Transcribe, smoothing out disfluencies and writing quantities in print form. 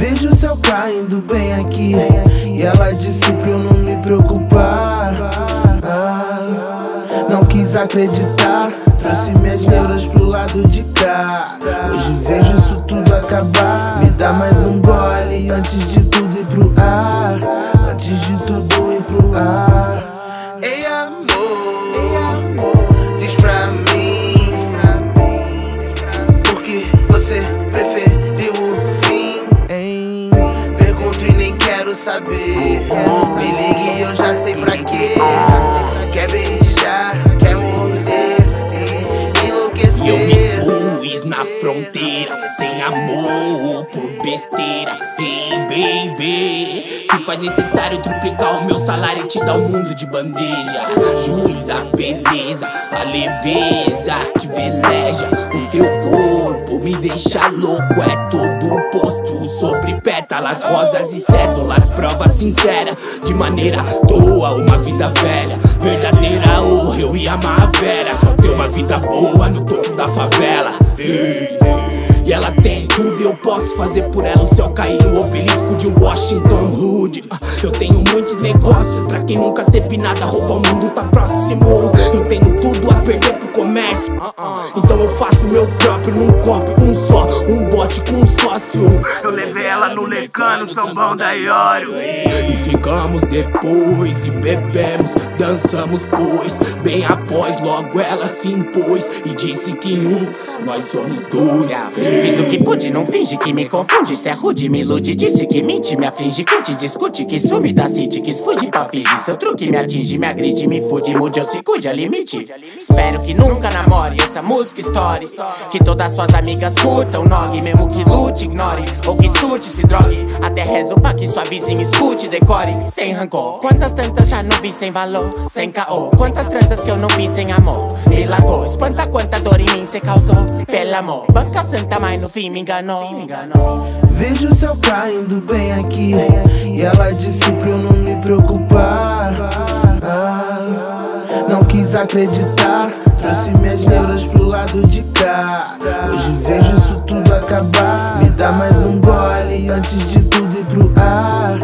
Vejo o céu caindo bem aqui, e ela disse pra eu não me preocupar. Não quis acreditar, trouxe minhas neuras pro lado de cá. Hoje vejo isso tudo acabar. Me dá mais um gole antes de tudo ir pro ar. Antes de tudo ir pro ar. Ei amor, diz pra mim por que você preferiu o fim, hein? Pergunto e nem quero saber. Me ligue e eu já sei pra quê. Quer beijar, quer morder, enlouquecer. Eu me expus na fronteira, sem amor por besteira. Hey baby, se faz necessário triplicar o meu salário e te dar o mundo de bandeja. Juiz, a beleza, a leveza que veleja. O teu corpo me deixa louco, é todo posto sobre pétalas, rosas e cédulas. Prova sincera, de maneira à toa, uma vida velha. Verdadeira honra, eu ia amar a Vera. Só ter uma vida boa no topo da favela. E ela tem tudo e eu posso fazer por ela o céu cair no obelisco de Washington Hood. Eu tenho muitos negócios, pra quem nunca teve nada, roubar o mundo tá próximo. Eu tenho tudo a perder pro comércio, então eu faço meu próprio num copo, um só, um bote com um sócio. Eu levei ela no Lecano, sambão da Iório. E ficamos depois e bebemos, dançamos pois. Bem após, logo ela se impôs e disse que nós somos dois. Fiz o que pude, não finge que me confunde. Se é rude, me ilude, disse que mente, me aflige, curte, discute, que sume da city, quis fugir pra fingir. Seu truque me atinge, me agride, me fude, mude ou se cuide, é limite. Espero que nunca namore essa música story, que todas suas amigas curtam, nogue, mesmo que lute, ignore, ou que surte, se drogue. Até rezo pra que sua vizinha escute, decore, sem rancor. Quantas tantas já não vi sem valor, sem caô. Quantas tranças que eu não vi sem amor, me largou. Espanta quanta dor em mim cê causou, pelo amor. Banca santa, mas no fim me enganou. Vejo o céu caindo bem aqui, e ela disse pra eu não me preocupar. Não quis acreditar, trouxe minhas neuras pro lado de cá. Hoje vejo isso tudo acabar. Me dá mais um gole antes de tudo ir pro ar.